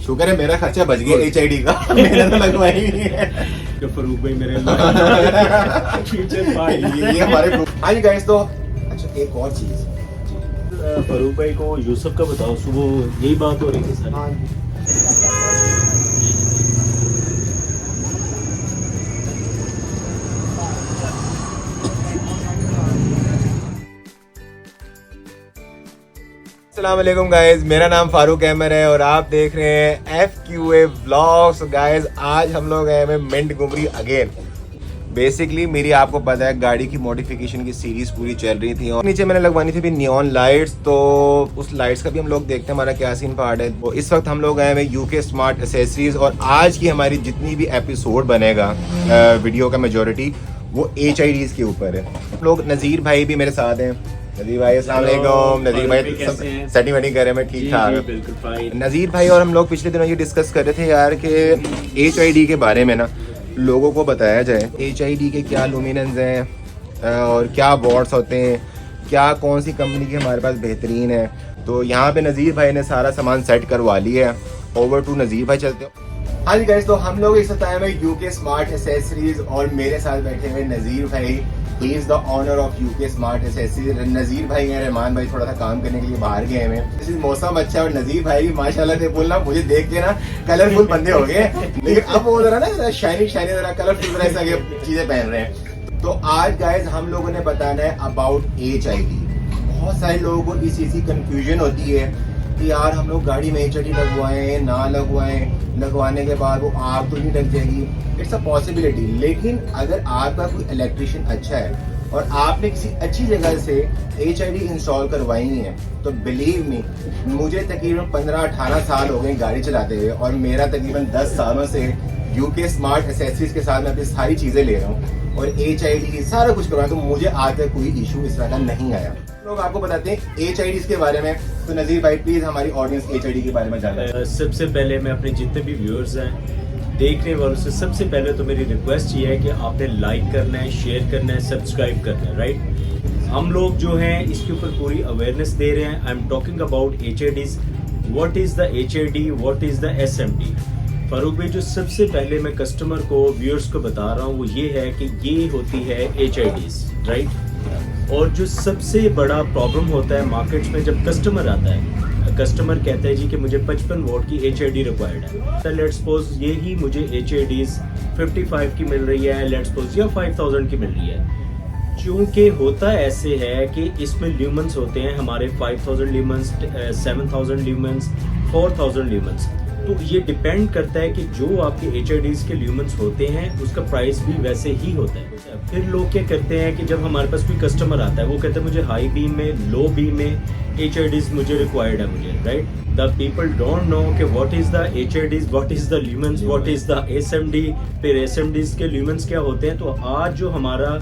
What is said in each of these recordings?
शुक्र है मेरा खर्चा बच गया HID का। मैंने तो लगवाई नहीं है। जो फरूक भाई मेरे फ्यूचर ये हमारे हाँ जी गाइस। तो अच्छा एक और चीज, फरूक भाई को यूसुफ का बताओ, सुबह यही बात हो रही थी सर। हाँ अस्सलाम वालेकुम गाइस, मेरा नाम फारूक अहमद है और आप देख रहे हैं FQA व्लॉग्स। गाइस आज हम लोग आए हैं मिंट गुमरी अगेन। बेसिकली मेरी आपको पता है गाड़ी की मॉडिफिकेशन की सीरीज पूरी चल रही थी और नीचे मैंने लगवानी थी भी नियॉन लाइट्स, तो उस लाइट्स का भी हम लोग देखते हैं हमारा क्या सीन पार्ट है। तो इस वक्त हम लोग आए हैं UK स्मार्ट एसेसरीज और आज की हमारी जितनी भी एपिसोड बनेगा वीडियो का मेजोरिटी वो HIDs के ऊपर है। लोग नज़ीर भाई भी मेरे साथ हैं। नज़ीर भाई अस्सलाम वालेकुम। नज़ीर भाई सेटिंग वेटिंग कर रहे हैं, मैं ठीक ठाक। बिल्कुल फाइन। नज़ीर भाई और हम लोग पिछले दिनों ये डिस्कस कर रहे थे यार कि HID के बारे में ना लोगों को बताया जाए HID के क्या लुमिनेंस हैं और क्या वॉट्स होते हैं, क्या कौन सी कंपनी की हमारे पास बेहतरीन है। तो यहाँ पे नज़ीर भाई ने सारा सामान सेट करवा लिया है। ओवर टू नज़ीर भाई चलते हो। हाँ जी गाइस, तो हम लोग इस टाइम है UK स्मार्ट एसेसरीज और मेरे साथ बैठे हुए नज़ीर भाई। He is the owner of UK smart accessories. Nazir भाई हैं, रहमान भाई थोड़ा सा काम करने के लिए बाहर गए हैं। मौसम अच्छा है और नज़ीर भाई भी माशाल्लाह से बोलना मुझे देख के ना कलरफुल बंदे हो गए, लेकिन अब वो जरा ना शाइनिंग जरा कलरफुल ऐसा चीजें पहन रहे हैं। तो आज गाइस हम लोगों ने बताना है अबाउट HID। बहुत सारे लोगों को इस चीज की कंफ्यूजन होती है कि यार हम लोग गाड़ी में HID लगवाएं ना लगवाएं, लगवाने के बाद वो आग तो नहीं लग जाएगी। इट्स अ पॉसिबिलिटी, लेकिन अगर आपका कोई इलेक्ट्रिशियन अच्छा है और आपने किसी अच्छी जगह से HID इंस्टॉल करवाई है तो बिलीव मी, मुझे तकरीबन 15-18 साल हो गए गाड़ी चलाते हुए और मेरा तकरीबन 10 सालों से UK स्मार्ट एसेसरीज के साथ मैं अपनी सारी चीज़ें ले रहा हूँ और HID सारा कुछ करवाया, तो मुझे आज तक कोई इशू इस तरह का नहीं आया। लोग आपको बताते हैं HIDs के बारे में। तो नज़ीर भाई प्लीज हमारी ऑडियंस HID के बारे में जानना। सबसे पहले मैं अपने जितने भी व्यूअर्स हैं, देखने वालों से सबसे पहले तो मेरी रिक्वेस्ट ये है कि आपने लाइक करना है, शेयर करना है, सब्सक्राइब करना है, राइट। हम लोग जो हैं इसके ऊपर पूरी अवेयरनेस दे रहे हैं। I am talking about HIDs। What is the HID, what is the SMD। Farooq भाई, जो सबसे पहले मैं कस्टमर को, व्यूअर्स को बता रहा हूँ वो ये है कि ये होती है HIDs, राइट। और जो सबसे बड़ा प्रॉब्लम होता है मार्केट में, जब कस्टमर आता है, कस्टमर कहता है जी कि मुझे 55 वोट की HID रिक्वायर्ड है। तो लेट्स सपोज ये ही मुझे HIDs 55 की मिल रही है, लेट्स सपोज या 5000 की मिल रही है। क्योंकि होता ऐसे है कि इसमें ल्यूमेंस होते हैं हमारे 5000 ल्यूमेंस, 7000 ल्यूमेंस, 4000 ल्यूमेंस। तो ये डिपेंड करता है कि जो आपके HIDs के ल्यूमेंस होते हैं उसका प्राइस भी वैसे ही होता है। फिर लोग क्या करते हैं कि जब हमारे पास कोई कस्टमर आता है वो कहते हैं मुझे हाई बीम में, लो बीम में HIDs मुझे रिक्वायर्ड है मुझे, right. The people don't know कि what is the HIDs, what is the lumens, what is the SMD, फिर SMDs के ल्यूमेंस क्या होते हैं। तो आज जो हमारा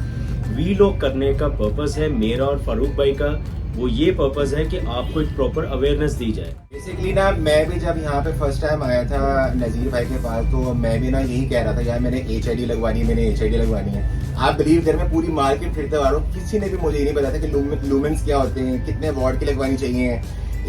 वीलॉग करने का पर्पस है मेरा और फारूक भाई का, वो ये पर्पस है कि आपको एक प्रॉपर अवेयरनेस दी जाए। बेसिकली ना मैं भी जब यहाँ पे फर्स्ट टाइम आया था नज़ीर भाई के पास, तो मैं भी ना यही कह रहा था यार मैंने HID लगवानी है, मैंने HID लगवानी है। आप बिलीव करें मैं पूरी मार्केट फिरते आ रहा हूँ, किसी ने भी मुझे नहीं बताया कि लूमेंस क्या होते हैं, कितने वॉट की लगवानी चाहिए,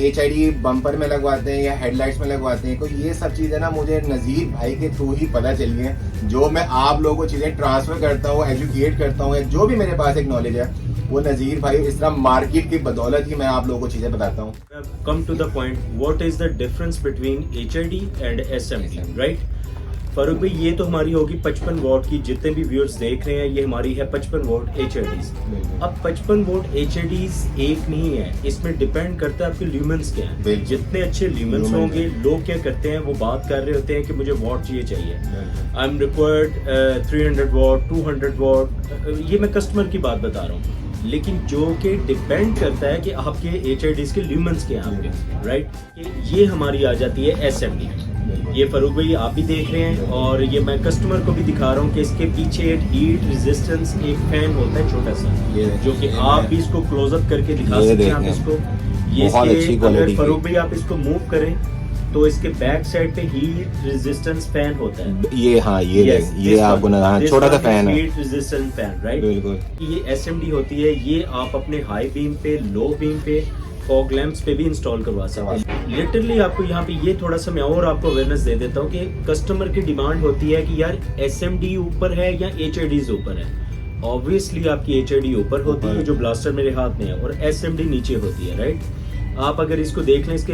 HID बम्पर में लगवाते हैं या हेडलाइट्स में लगवाते हैं। तो ये सब चीज़ें ना मुझे नज़ीर भाई के थ्रू ही पता चली है। जो मैं आप लोगों को चीज़ें ट्रांसफ़र करता हूँ, एजुकेट करता हूँ, जो भी मेरे पास एक नॉलेज है वो नज़ीर भाई इस तरह मार्केट की बदौलत ही मैं आप लोगों को चीज़ें बताता हूँ। Come to the point, what is the difference between HID and SMD, right. Farooq भाई, ये तो हमारी होगी 55 वोट की, जितने भी व्यूअर्स देख रहे हैं ये हमारी है 55 वोट HIDs। अब 55 वोट HIDs एक नहीं है, इसमें डिपेंड करता है आपके ल्यूमेंस क्या है। जितने अच्छे ल्यूमेंस होंगे, लोग क्या करते हैं वो बात कर रहे होते हैं कि मुझे वोट चाहिए, I am required 300 vote, 200 vote. ये मैं कस्टमर की बात बता रहा हूँ, लेकिन जो कि डिपेंड करता है कि आपके HIDs के ल्यूमेंस क्या हैं आपके, राइट। ये हमारी आ जाती है SMD। ये फारूक भाई आप भी देख रहे हैं और ये मैं कस्टमर को भी दिखा रहा हूँ कि इसके पीछे एक हीट रेजिस्टेंस एक फैन होता है छोटा सा, जो कि आप भी इसको क्लोजअप करके दिखा सकते हैं। आप इसको ये अगर फारूक भाई आप इसको मूव करें तो इसके बैक साइड पे हीट रेजिस्टेंस फैन होता है। ये हाँ ये आपको छोटा सा फैन है, हीट रेजिस्टेंस फैन, राइट। बिल्कुल। ये SMD होती है, ये आप अपने हाई बीम पे, लो बीम पे, फॉग लैंप्स पे भी इंस्टॉल करवा सकते हैं। लिटरली आपको यहाँ पे ये थोड़ा सा मैं और आपको अवेयरनेस दे देता हूँ कि कस्टमर की डिमांड होती है कि यार SMD ऊपर है या HIDs ऊपर है। ऑब्वियसली आपकी HID ऊपर होती है जो ब्लास्टर मेरे हाथ में है, और SMD नीचे होती है, राइट। आप अगर इसको देख लें, इसके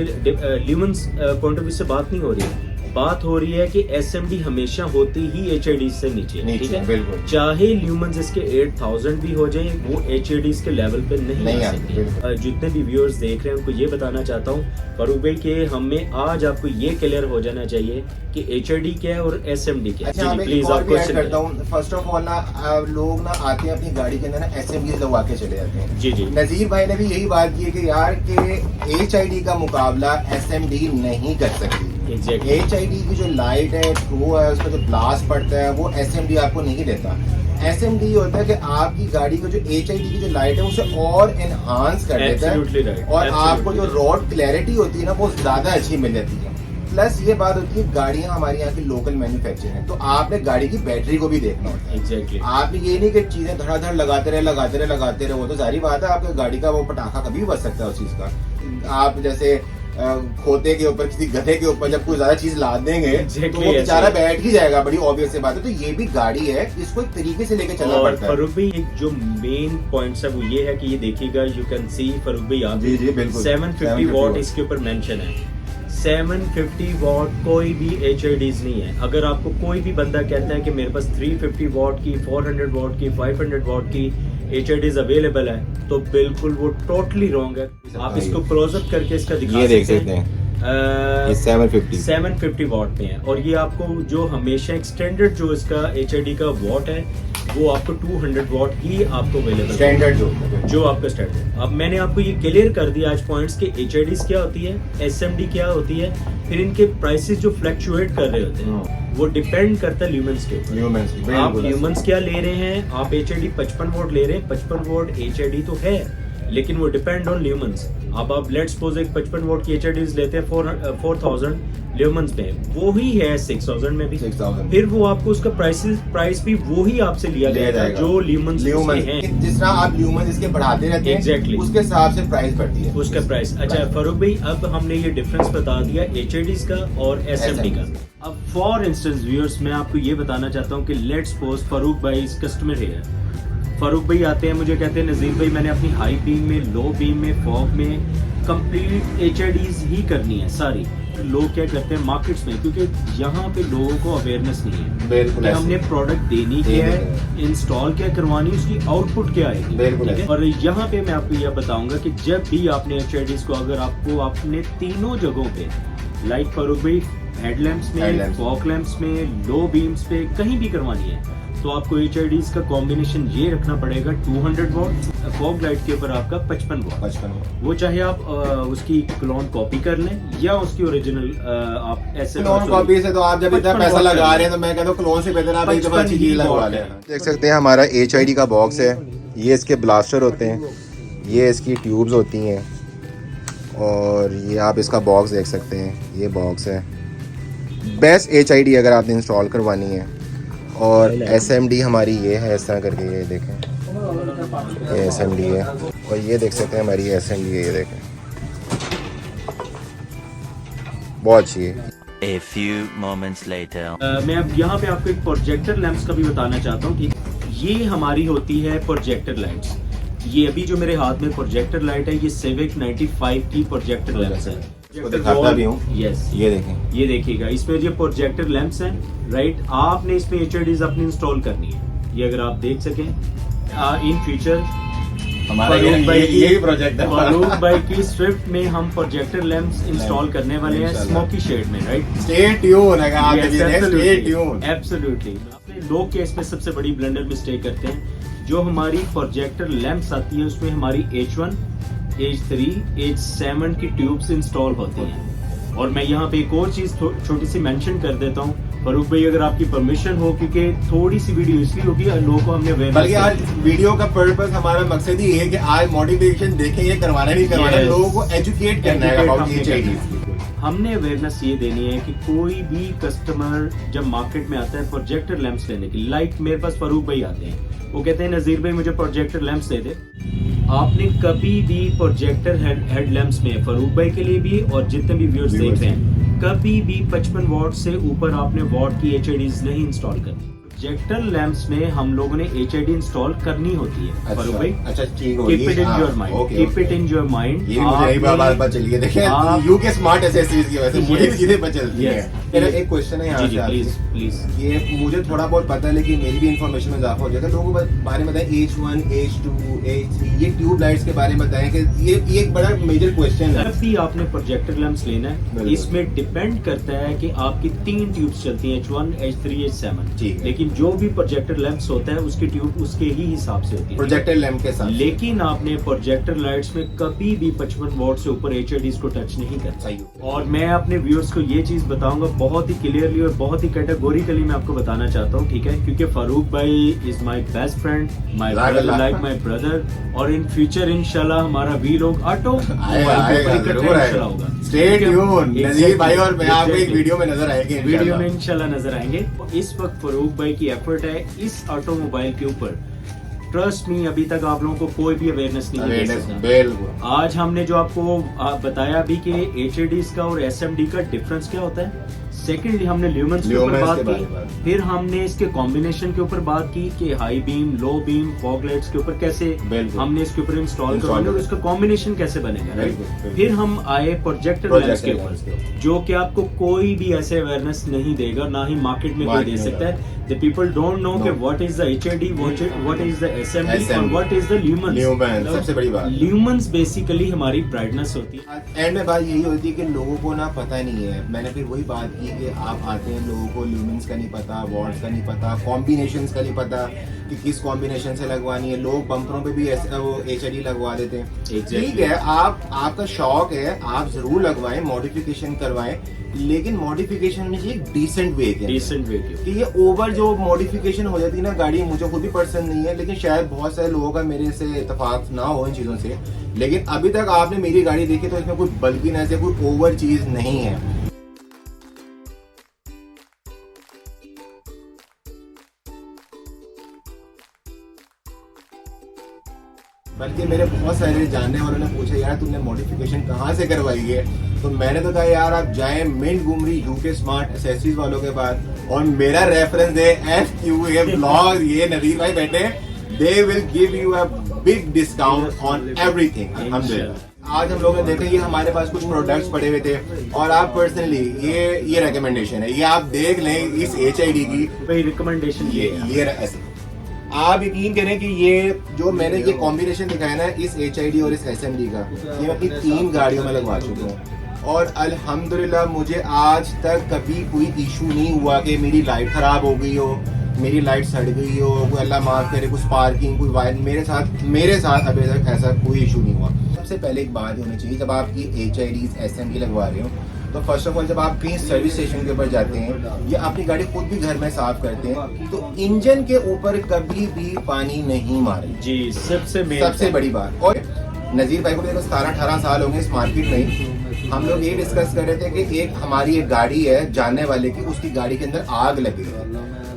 ल्यूमेंस पॉइंट ऑफ व्यू से बात नहीं हो रही है, बात हो रही है कि SMD हमेशा होती ही HID से नीचे, ठीक है। बिल्कुल। चाहे ल्यूमेंस इसके 8000 भी हो जाए, वो HIDs के लेवल पे नहीं आ सकती। जितने भी व्यूअर्स देख रहे हैं उनको ये बताना चाहता हूँ फरूक भाई कि हमें आज आपको ये क्लियर हो जाना चाहिए कि HID क्या है और SMD क्या है। अच्छा, मैं प्लीज एक और आपको भी ऐड करता हूँ। फर्स्ट ऑफ ऑल ना लोग ना आते हैं अपनी गाड़ी के अंदर ना SMD लगवा के चले जाते हैं। जी जी, नजीर भाई ने भी यही बात की है कि यार के HID का मुकाबला SMD नहीं कर सकती। एग्जैक्टली। HID की जो लाइट है, ट्रू है, उसका जो ब्लास्ट पड़ता है वो SMD आपको नहीं देता। SMD होता है कि आपकी गाड़ी को जो HID की जो लाइट है उसे और एनहांस कर देता है, Absolutely right. और Absolutely आपको जो रोड क्लैरिटी होती है ना वो ज्यादा अच्छी मिल जाती है। प्लस ये बात होती है गाड़ियां हमारे यहाँ की लोकल मैन्युफैक्चर है, तो आपने गाड़ी की बैटरी को भी देखना होता है। एग्जैक्टली। आपने ये नहीं कि चीजें धड़ाधड़ लगाते रहे, वो तो सारी बात है, आपकी गाड़ी का वो पटाखा कभी भी बच सकता है उस चीज का। आप जैसे खोते के ऊपर, किसी गधे के ऊपर जब कोई ज्यादा चीज लाद देंगे तो वो बेचारा बैठ ही जाएगा, बड़ी ऑब्वियस सी बात है। तो ये भी गाड़ी है, इसको एक तरीके से लेके चलना पड़ता है। फरूक भाई एक जो मेन पॉइंट्स है वो ये है कि ये देखिएगा, यू कैन सी फरूक भाई आप जी बिल्कुल 750 वॉट इसके ऊपर मेंशन है। 750 वॉट कोई भी HIDs नहीं है। अगर आपको कोई भी बंदा कहता है कि मेरे पास 350 वॉट की, 400 वॉट की, 500 वॉट की HIDs अवेलेबल है, तो बिल्कुल वो टोटली रॉन्ग है। आप इसको क्लोजअप करके इसका दिखा ये देख सकते हैं, 750 वॉट पे है, और ये आपको जो हमेशा एक्सटेंडेड जो इसका HID का वॉट है वो आपको 200 वॉट ही आपको अवेलेबल, स्टैंडर्ड जो आपका स्टैंडर्ड। अब मैंने आपको ये क्लियर कर दिया आज पॉइंट्स के HIDs क्या होती है, SMD क्या होती है, फिर इनके प्राइसेस जो फ्लक्चुएट कर रहे होते हैं वो डिपेंड करता है ल्यूमेंस के ऊपर। आप ल्यूमेंस क्या ले रहे हैं, आप HID 55 वोल्ट ले रहे हैं, 55 वोल्ट HID तो है लेकिन वो डिपेंड ऑन ल्यूमेंस। अब आप लेट्स सपोज एक 55 वोल्ट की HIDs लेते हैं 4000 ल्यूमेंस में, वो ही है 6000 में भी, 6000 फिर वो आपको उसका प्राइस भी वो ही आपसे लिया जाएगा जो ल्यूमेंस है। जिस तरह आप ल्यूमेंस इसके बढ़ाते रहते हैं Exactly. उसके हिसाब से प्राइस बढ़ती है उसका प्राइस। अच्छा फरूक भाई, अब हमने ये डिफरेंस बता दिया HIDs का और SMD का। अब फॉर इंस्टेंस व्यूअर्स, मैं आपको ये बताना चाहता हूँ कि लेट्स सपोज फरूक भाई कस्टमर है, फरूक भाई आते हैं, मुझे कहते हैं नजीर भाई मैंने अपनी हाई बीम में, लो बीम में, फॉग में कंप्लीट HIDs ही करनी है सारी। लोग क्या करते हैं मार्केट्स में, क्योंकि यहाँ पे लोगों को अवेयरनेस नहीं है कि हमने प्रोडक्ट देनी क्या है, इंस्टॉल क्या करवानी, उसकी आउटपुट क्या आएगी, ठीक है। और यहाँ पे मैं आपको यह बताऊंगा कि जब भी आपने HIDs को, अगर आपको अपने तीनों जगहों पे लाइक फरूक भाई हेडलैम्प्स में, फॉग लैम्प्स में, लो बीम्स पे कहीं भी करवानी है, तो आपको HIDs का कॉम्बिनेशन ये रखना पड़ेगा 200 वॉट, फॉग लाइट के ऊपर आपका 55 वॉट। वो चाहे आप उसकी क्लोन कॉपी कर लें या उसकी ओरिजिनल आप ऐसे क्लोन कॉपी से तो आप जब इतना पैसा लगा रहे हैं तो मैं कहता हूँ क्लोन से बेहतर आप एक दफा अच्छी चीज लगवा लें। देख सकते हैं हमारा HID का बॉक्स है, ये इसके ब्लास्टर होते हैं, ये इसकी ट्यूब्स होती हैं, और ये आप इसका बॉक्स देख सकते हैं, ये बॉक्स है। बेस्ट HID अगर आपने इंस्टॉल करवानी है। और SMD हमारी ये है, इस तरह करके, ये देखें, ये SMD है, और ये देख सकते हैं हमारी SMD है, ये देखें, बहुत अच्छी है। A few moments later. मैं अब यहाँ पे आपको एक प्रोजेक्टर लैंप्स का भी बताना चाहता हूँ कि ये हमारी होती है प्रोजेक्टर लाइट्स। ये अभी जो मेरे हाथ में प्रोजेक्टर लाइट है, ये सिविक 95 की प्रोजेक्टर लैंप्स है। दिखाता भी हूँ, यस, ये देखें, ये देखिएगा, इसमें ये प्रोजेक्टर लैंप्स हैं, राइट। आपने इसमें HIDs अपनी इंस्टॉल करनी है, ये अगर आप देख सकें इन फ्यूचर हमारा यही प्रोजेक्ट है। फरूक भाई की स्विफ्ट में हम प्रोजेक्टर लैंप्स इंस्टॉल करने वाले हैं स्मोकी शेड में, right. Stay tune, stay tune. Absolutely. लोग के इसमें सबसे बड़ी ब्लंडर मिस्टेक करते हैं, जो हमारी प्रोजेक्टर लैंप्स आती है उसमें हमारी H1, H3, H7 की ट्यूब्स इंस्टॉल होती हैं। और मैं यहाँ पे एक और चीज छोटी सी मेंशन कर देता हूँ फरूक भाई, अगर आपकी परमिशन हो, क्योंकि थोड़ी सी वीडियो इसलिए होगी लोगों को हमने बल्कि आज वीडियो का पर्पस, हमारा मकसद ही है कि आज मोटिवेशन देखें, ये करवाना नहीं करवाना, लोगों को एजुकेट करना है अबाउट HIDs। हमने अवेयरनेस ये देनी है कि कोई भी कस्टमर जब मार्केट में आता है प्रोजेक्टर लैंप्स लेने की, लाइक मेरे पास फरूक भाई आते हैं, वो कहते हैं नजीर भाई मुझे प्रोजेक्टर लैंप्स दे दे। आपने कभी भी प्रोजेक्टर हेडलैम्प्स में फारूक भाई के लिए भी और जितने भी व्यूअर्स देख रहे हैं, कभी भी 55 वॉट से ऊपर आपने वॉट की HIDs नहीं इंस्टॉल करनी। प्रोजेक्टर लैंप्स में हम लोगों ने HID इंस्टॉल करनी होती है फारूक भाई। अच्छा ठीक हो, keep it in your mind, keep it in your mind. ये मुझे नहीं बात पता चली है। देखिए यूके स्मार्ट एसेसरीज की वजह से मुझे चीजें पता चलती है। मेरा एक क्वेश्चन है यहाँ से, प्लीज प्लीज। ये मुझे थोड़ा बहुत पता है लेकिन मेरी भी इंफॉर्मेशन में इजाफा हो जाएगा। लोगों के बारे में बताएं H1, H2, H3, ये ट्यूब लाइट्स के बारे में बताएं कि ये एक बड़ा मेजर क्वेश्चन है। जब भी आपने प्रोजेक्टर लैंप्स लेना है, इसमें डिपेंड करता है कि आपकी 3 ट्यूब्स चलती हैं, H1, H3, H7। लेकिन जो भी प्रोजेक्टर लैंप्स होता है उसकी ट्यूब उसके ही हिसाब से होती है, प्रोजेक्टर लैंप के साथ। लेकिन आपने प्रोजेक्टर लाइट्स में कभी भी 55 वॉट से ऊपर HIDs को टच नहीं करना। और मैं अपने व्यूअर्स को ये चीज बताऊंगा बहुत ही क्लियरली और बहुत ही कैटेगोरिकली मैं आपको बताना चाहता हूँ, ठीक है, क्योंकि फारूक भाई is my best friend, my brother, like my brother. और इन फ्यूचर इंशाल्लाह हमारा वीलॉग ऑटो होगा। स्टे ट्यून, नजीर भाई और मैं आपको एक वीडियो में नजर आएंगे, वीडियो में इंशाल्लाह नजर आएंगे। इस वक्त फारूक भाई की एफर्ट है इस ऑटोमोबाइल के ऊपर। ट्रस्ट मी, अभी तक आप लोगों को कोई भी अवेयरनेस नहीं दे सकता। आज हमने जो आपको बताया अभी कि HIDs का और SMD का डिफरेंस क्या होता है। सेकेंडली हमने ल्यूमेंस के ऊपर बात की, फिर हमने इसके कॉम्बिनेशन के ऊपर बात की कि high beam, low beam, fog lights के ऊपर कैसे हमने इसके ऊपर इंस्टॉल करवाना और उसका कॉम्बिनेशन कैसे बनेगा, राइट। फिर हम आए प्रोजेक्टर लैंप्स के ऊपर, जो कि आपको कोई भी ऐसे अवेयरनेस नहीं देगा, ना ही मार्केट में कोई दे सकता है। The people don't know कि what is the HID, what is the SMD और what is the lumens। सबसे बड़ी बात lumens बेसिकली हमारी ब्राइटनेस होती है। एंड में बात यही होती है कि लोगों को ना पता नहीं है। मैंने फिर वही बात की कि आप आते हैं, लोगों को ल्यूमेंस का नहीं पता, वॉट्स का नहीं पता, कॉम्बिनेशंस का नहीं पता कि किस कॉम्बिनेशन से लगवानी है। लोग बम्परों पे भी वो HID लगवा देते हैं। ठीक है, आपका शौक है, आप जरूर लगवाएं, मॉडिफिकेशन करवाएं, लेकिन मॉडिफिकेशन में एक डिसेंट वे के कि ये ओवर जो मॉडिफिकेशन हो जाती है ना गाड़ी, मुझे खुद भी पसंद नहीं है, लेकिन शायद बहुत सारे लोगों का मेरे से इत्तेफाक ना हो इन चीजों से। लेकिन अभी तक आपने मेरी गाड़ी देखी तो इसमें कोई बल्कीनेस है, कोई ओवर चीज नहीं है। बल्कि मेरे बहुत सारे जानने वालों ने पूछा यार तुमने मॉडिफिकेशन कहाँ से करवाई है, तो मैंने तो कहा यार आप जाएं मिंट घुमरी यूके स्मार्ट एसेसरीज वालों के पास, और मेरा रेफरेंस है FQA ब्लॉग। ये नदीर भाई बैठे, they will give you a big discount on everything. अल्हम्दुलिल्लाह आज हम लोगों ने देखा, ये हमारे पास कुछ प्रोडक्ट्स पड़े हुए थे और आप पर्सनली ये रिकमेंडेशन है, ये आप देख लें इस HID की रिकमेंडेशन। ये ऐसे आप यकीन करें कि ये जो मैंने ये कॉम्बिनेशन दिखाया ना इस HID और इस SMD का, ये मैं अपनी 3 गाड़ियों में लगवा चुका हूँ और अल्हम्दुलिल्लाह मुझे आज तक कभी कोई इशू नहीं हुआ कि मेरी लाइट खराब हो गई हो, मेरी लाइट सड़ गई हो, कोई अल्लाह माफ करे कुछ स्पार्किंग, कोई वायर। मेरे साथ अभी तक ऐसा कोई इशू नहीं हुआ। सबसे पहले एक बात होनी चाहिए, जब आप ये HIDs SMD लगवा रहे हो तो फर्स्ट ऑफ ऑल जब आप कहीं सर्विस स्टेशन के ऊपर जाते हैं या अपनी गाड़ी खुद भी घर में साफ करते हैं तो इंजन के ऊपर कभी भी पानी नहीं मारें जी, सबसे बड़ी बात। और नजीर भाई को देखो 17-18 साल होंगे इस मार्केट में। हम लोग ये डिस्कस कर रहे थे कि एक हमारी एक गाड़ी है जानने वाले की, उसकी गाड़ी के अंदर आग लगी है।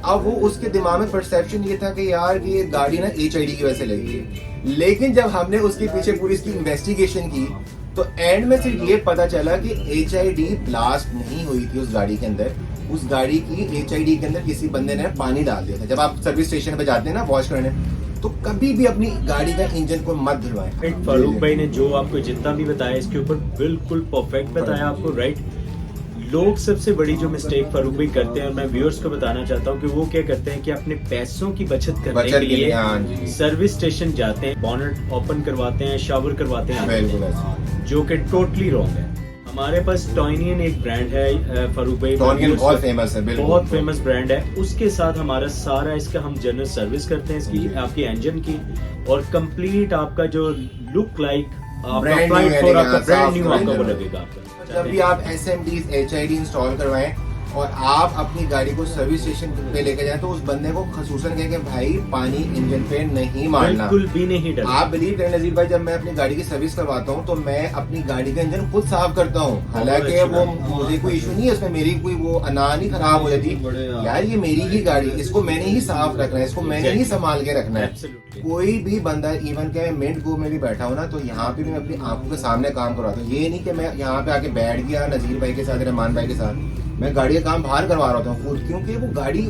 अब वो उसके दिमाग में परसेप्शन ये था कि यार कि ये गाड़ी ना HID की वजह से लगी है, लेकिन जब हमने उसके पीछे पूरी इसकी इन्वेस्टिगेशन की तो एंड में सिर्फ ये पता चला कि HID ब्लास्ट नहीं हुई थी उस गाड़ी के अंदर, उस गाड़ी की HID के अंदर किसी बंदे ने पानी डाल दिया था। जब आप सर्विस स्टेशन पे जाते हैं ना वॉश करने, तो कभी भी अपनी गाड़ी का इंजन को मत धुलवाएं। फारूक भाई ने जो आपको जितना भी बताया इसके ऊपर बिल्कुल परफेक्ट बताया आपको, राइट। लोग सबसे बड़ी जो मिस्टेक फारूक भाई करते हैं और मैं व्यूअर्स को बताना चाहता हूँ कि वो क्या करते हैं कि अपने पैसों की बचत करने के लिए सर्विस स्टेशन जाते हैं, बॉनेट ओपन करवाते हैं, शावर करवाते हैं, जो कि टोटली रॉन्ग है। हमारे पास टॉयनियन एक ब्रांड है फारूक भाई, बहुत फेमस है, बहुत फेमस ब्रांड है। उसके साथ हमारा सारा इसका हम जनरल सर्विस करते हैं इसकी, आपकी इंजन की, और कंप्लीट आपका जो लुक लाइक ब्रांड न्यू आपका वो लगेगा आपका। जब भी आप SMDs HID इंस्टॉल करवाएं और आप अपनी गाड़ी को सर्विस स्टेशन पे लेके जाएं तो उस बंदे को खसूसन कहें कि भाई पानी इंजन पे नहीं मारना। बिल्कुल भी नहीं डरना। आप बिलीव करें नजीर भाई, जब मैं अपनी गाड़ी की सर्विस करवाता हूँ तो मैं अपनी गाड़ी का इंजन खुद साफ करता हूँ। हालांकि वो मुझे कोई इशू नहीं है उसमें, मेरी कोई वो अना नहीं खराब हो जाती। यार ये मेरी ही गाड़ी, इसको मैंने ही साफ रखना है, इसको मैंने ही संभाल के रखना है। कोई भी बंदा, इवन के मैं मिंट गो में भी बैठा हूँ ना, तो यहाँ पे भी मैं अपनी आंखों के सामने काम करवाता हूँ। ये नहीं कि मैं यहाँ पे आके बैठ गया नजीर भाई के साथ, रहमान भाई के साथ, मैं गाड़ी का काम बाहर करवा रहा हूँ खुद, क्योंकि वो गाड़ी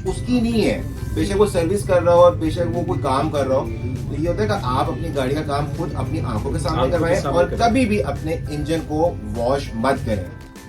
उसकी नहीं है। बेशक वो सर्विस कर रहा हो, बेशक वो कोई काम कर रहा हो, तो ये होता है कि आप अपनी गाड़ी का काम खुद अपनी आंखों के सामने करवाएं और कभी भी अपने इंजन को वॉश मत करें।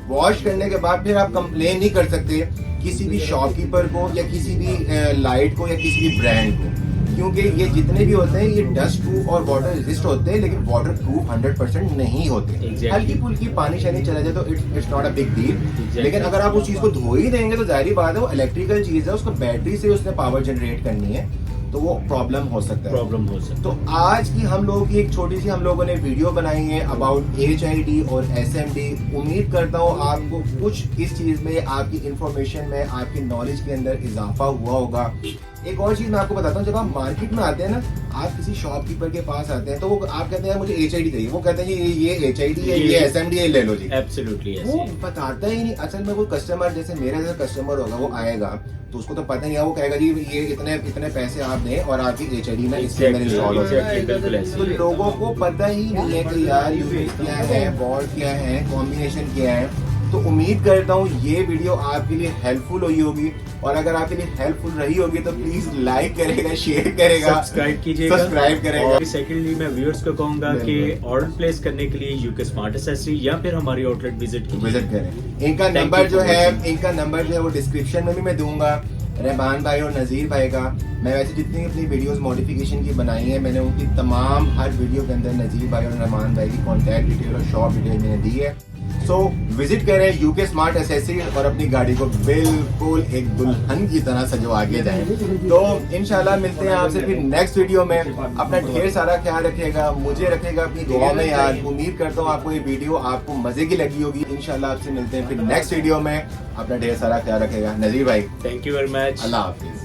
वॉश करने के बाद फिर आप कंप्लेन नहीं कर सकते किसी भी शॉपकीपर को या किसी भी लाइट को या किसी भी ब्रांड को, क्योंकि ये जितने भी होते हैं ये डस्ट प्रूफ और वाटर रेजिस्ट होते हैं, लेकिन वाटर प्रूफ 100% नहीं होते। हल्की फुल्की पानी शानी चला जाए तो it's not a big deal. लेकिन अगर आप उस चीज को धो ही देंगे तो जाहिर बात है वो इलेक्ट्रिकल चीज है, उसको बैटरी से उसने पावर जनरेट करनी है, तो वो प्रॉब्लम हो सकता है। तो आज की हम लोगों की एक छोटी सी हम लोगों ने वीडियो बनाई है अबाउट HID और SMD। उम्मीद करता हूँ आपको कुछ इस चीज में, आपकी इंफॉर्मेशन में, आपकी नॉलेज के अंदर इजाफा हुआ होगा। एक और चीज मैं आपको बताता हूँ, जब आप मार्केट में आते हैं ना, आप किसी शॉपकीपर के पास आते हैं तो वो आप कहते हैं मुझे HID चाहिए, वो कहते हैं ये HID है, ये SMD है, ले लो जी। एब्सोल्युटली वो बताता ही नहीं। असल में वो कस्टमर, जैसे मेरा जैसा कस्टमर होगा, वो आएगा तो उसको तो पता नहीं है, वो कहेगा जी ये इतने पैसे आप दें और आपकी HID में इसके अंदर इंस्टॉल हो जाए। तो लोगों को पता ही नहीं है कि यार यूज क्या है, वॉट क्या है, कॉम्बिनेशन क्या है। तो उम्मीद करता हूँ ये वीडियो आपके लिए हेल्पफुल हुई होगी, और अगर आपके लिए हेल्पफुल रही होगी तो प्लीज लाइक करेगा, शेयर करेगा, सब्सक्राइब कीजिएगा। और सेकेंडली मैं व्यूअर्स को कहूंगा कि ऑर्डर प्लेस करने के लिए यूके स्मार्ट एक्सेसरी या फिर हमारी आउटलेट विजिट करें। इनका नंबर जो है वो डिस्क्रिप्शन में भी मैं दूंगा, रहमान भाई और नजीर भाई का। मैं वैसे जितनी अपनी वीडियोस मॉडिफिकेशन की बनाई है, मैंने उनकी तमाम हर वीडियो के अंदर नजीर भाई और रहमान भाई की कॉन्टैक्ट डिटेल और शॉप डिटेल मैंने दी है। सो विजिट करें यूके स्मार्ट एक्सेसरीज और अपनी गाड़ी को बिल्कुल एक दुल्हन की तरह सजवा के जाएं। तो इंशाल्लाह मिलते हैं आपसे फिर नेक्स्ट वीडियो में। अपना ढेर सारा ख्याल रखिएगा, मुझे रखिएगा अपनी दुआ में याद। उम्मीद करता हूँ आपको ये वीडियो आपको मजे की लगी होगी। इंशाल्लाह आपसे मिलते हैं फिर नेक्स्ट वीडियो में। अपना ढेर सारा ख्याल रखिएगा। नजीर भाई thank you very much. Allah Hafiz.